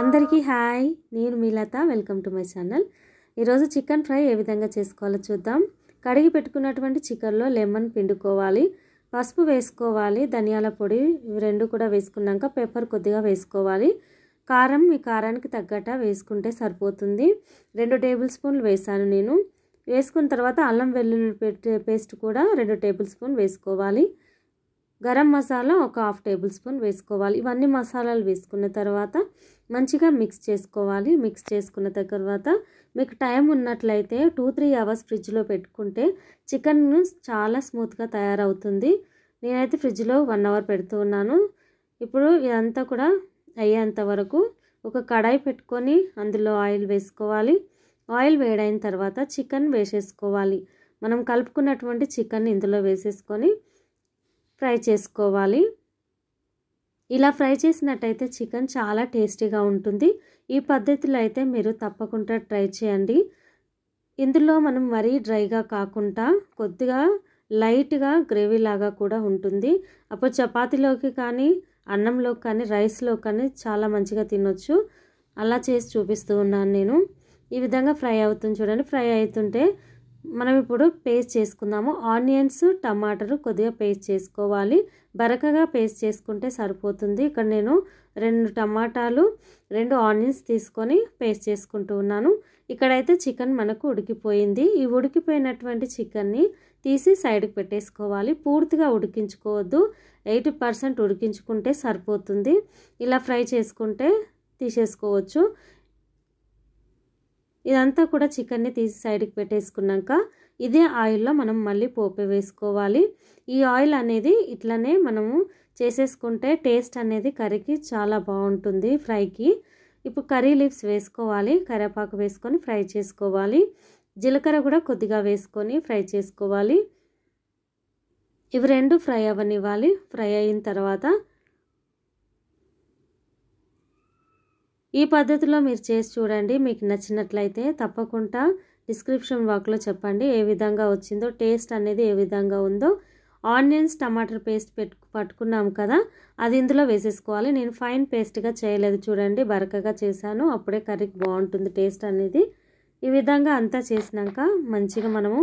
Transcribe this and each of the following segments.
అందరికీ హాయ్, నేను మీ Latha. Welcome to my channel. ఈరోజు చికెన్ ఫ్రై ఏ విధంగా చేసుకోవాలో చూద్దాం. కడిగి పెట్టుకున్నటువంటి చికెన్లో లెమన్ పిండుకోవాలి, పసుపు వేసుకోవాలి, ధనియాల పొడి ఇవి రెండు కూడా వేసుకున్నాక పెప్పర్ కొద్దిగా వేసుకోవాలి. కారం మీ కారానికి తగ్గట్ట వేసుకుంటే సరిపోతుంది. 2 టేబుల్ స్పూన్లు వేసాను నేను. వేసుకున్న తర్వాత అల్లం వెల్లుల్లి పేస్ట్ కూడా 2 టేబుల్ స్పూన్ వేసుకోవాలి. గరం మసాలా ఒక 1/2 టేబుల్ స్పూన్ వేసుకోవాలి. ఇవన్నీ మసాలాలు వేసుకున్న తర్వాత మంచిగా మిక్స్ చేసుకోవాలి. మిక్స్ చేసుకున్న తర్వాత మీకు టైం ఉన్నట్లయితే 2-3 అవర్స్ ఫ్రిడ్జ్లో పెట్టుకుంటే చికెన్ చాలా స్మూత్గా తయారవుతుంది. నేనైతే ఫ్రిడ్జ్లో 1 అవర్ పెడుతూ ఉన్నాను. ఇప్పుడు ఇదంతా కూడా అయ్యేంత వరకు ఒక కడాయి పెట్టుకొని అందులో ఆయిల్ వేసుకోవాలి. ఆయిల్ వేడైన తర్వాత చికెన్ వేసేసుకోవాలి. మనం కలుపుకున్నటువంటి చికెన్ ఇందులో వేసేసుకొని ఫ్రై చేసుకోవాలి. ఇలా ఫ్రై చేసినట్టయితే చికెన్ చాలా టేస్టీగా ఉంటుంది. ఈ పద్ధతిలో అయితే మీరు తప్పకుండా ట్రై చేయండి. ఇందులో మనం మరీ డ్రైగా కాకుండా కొద్దిగా లైట్గా గ్రేవీ లాగా కూడా ఉంటుంది. అప్పుడు చపాతీలోకి కానీ అన్నంలోకి కానీ రైస్లో కానీ చాలా మంచిగా తినొచ్చు. అలా చేసి చూపిస్తూ ఉన్నాను నేను. ఈ విధంగా ఫ్రై అవుతుంది చూడండి. ఫ్రై అవుతుంటే మనం ఇప్పుడు పేస్ట్ చేసుకుందాము. ఆనియన్స్, టమాటాలు కొద్దిగా పేస్ట్ చేసుకోవాలి. బరకగా పేస్ట్ చేసుకుంటే సరిపోతుంది. ఇక్కడ నేను 2 టమాటాలు 2 ఆనియన్స్ తీసుకొని పేస్ట్ చేసుకుంటూ ఉన్నాను. ఇక్కడైతే చికెన్ మనకు ఉడికిపోయింది. ఈ ఉడికిపోయినటువంటి చికెన్ని తీసి సైడ్కి పెట్టేసుకోవాలి. పూర్తిగా ఉడికించుకోవద్దు, 80% ఉడికించుకుంటే సరిపోతుంది. ఇలా ఫ్రై చేసుకుంటే తీసేసుకోవచ్చు. ఇదంతా కూడా చికెన్ని తీసి సైడ్కి పెట్టేసుకున్నాక ఇదే ఆయిల్లో మనం మళ్ళీ పోపు వేసుకోవాలి. ఈ ఆయిల్ అనేది ఇట్లనే మనము చేసేసుకుంటే టేస్ట్ అనేది కర్రీకి చాలా బాగుంటుంది ఫ్రైకి. ఇప్పుడు కర్రీ లీవ్స్ వేసుకోవాలి. కరివేపాకు వేసుకొని ఫ్రై చేసుకోవాలి. జీలకర్ర కూడా కొద్దిగా వేసుకొని ఫ్రై చేసుకోవాలి. ఇవి రెండు ఫ్రై అవ్వనివ్వాలి. ఫ్రై అయిన తర్వాత ఈ పద్ధతిలో మీరు చేసి చూడండి. మీకు నచ్చినట్లయితే తప్పకుండా డిస్క్రిప్షన్ బాక్స్లో చెప్పండి ఏ విధంగా వచ్చిందో, టేస్ట్ అనేది ఏ విధంగా ఉందో. ఆనియన్స్, టమాటర్ పేస్ట్ పట్టుకున్నాం కదా, అది ఇందులో వేసేసుకోవాలి. నేను ఫైన్ పేస్ట్గా చేయలేదు చూడండి, బరకగా చేశాను. అప్పుడే కర్రీకి బాగుంటుంది టేస్ట్ అనేది. ఈ విధంగా అంతా చేసినాక మంచిగా మనము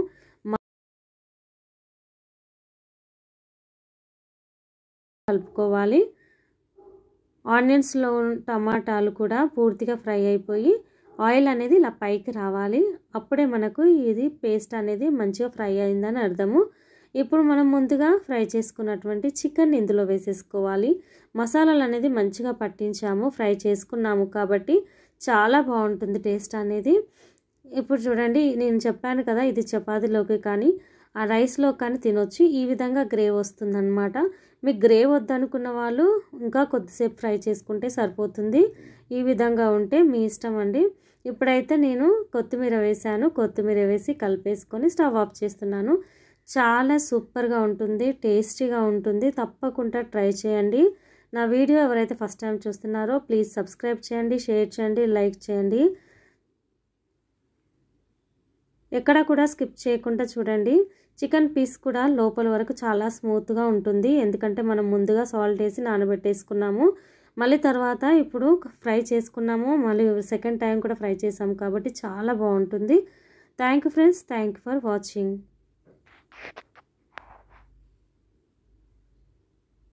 కలుపుకోవాలి. ఆనియన్స్లో టమాటాలు కూడా పూర్తిగా ఫ్రై అయిపోయి ఆయిల్ అనేది ఇలా పైకి రావాలి. అప్పుడే మనకు ఇది పేస్ట్ అనేది మంచిగా ఫ్రై అయిందని అర్థము. ఇప్పుడు మనం ముందుగా ఫ్రై చేసుకున్నటువంటి చికెన్ ఇందులో వేసేసుకోవాలి. మసాలాలు అనేది మంచిగా పట్టించాము, ఫ్రై చేసుకున్నాము కాబట్టి చాలా బాగుంటుంది టేస్ట్ అనేది. ఇప్పుడు చూడండి, నేను చెప్పాను కదా, ఇది చపాతీలోకి కానీ ఆ రైస్లో కానీ తినొచ్చు. ఈ విధంగా గ్రేవ్ వస్తుందన్నమాట. మీకు గ్రేవ్ వద్దనుకున్న వాళ్ళు ఇంకా కొద్దిసేపు ఫ్రై చేసుకుంటే సరిపోతుంది. ఈ విధంగా ఉంటే మీ ఇష్టం అండి. ఇప్పుడైతే నేను కొత్తిమీర వేసాను. కొత్తిమీర వేసి కలిపేసుకొని స్టవ్ ఆఫ్ చేస్తున్నాను. చాలా సూపర్గా ఉంటుంది, టేస్టీగా ఉంటుంది. తప్పకుండా ట్రై చేయండి. నా వీడియో ఎవరైతే ఫస్ట్ టైం చూస్తున్నారో ప్లీజ్ సబ్స్క్రైబ్ చేయండి, షేర్ చేయండి, లైక్ చేయండి. ఎక్కడ కూడా స్కిప్ చేయకుండా చూడండి. చికెన్ పీస్ కూడా లోపల వరకు చాలా స్మూత్గా ఉంటుంది. ఎందుకంటే మనం ముందుగా సాల్ట్ వేసి నానబెట్టేసుకున్నాము. మళ్ళీ తర్వాత ఇప్పుడు ఫ్రై చేసుకున్నాము, మళ్ళీ సెకండ్ టైం కూడా ఫ్రై చేసాము కాబట్టి చాలా బాగుంటుంది. Thank you friends, thank you for watching.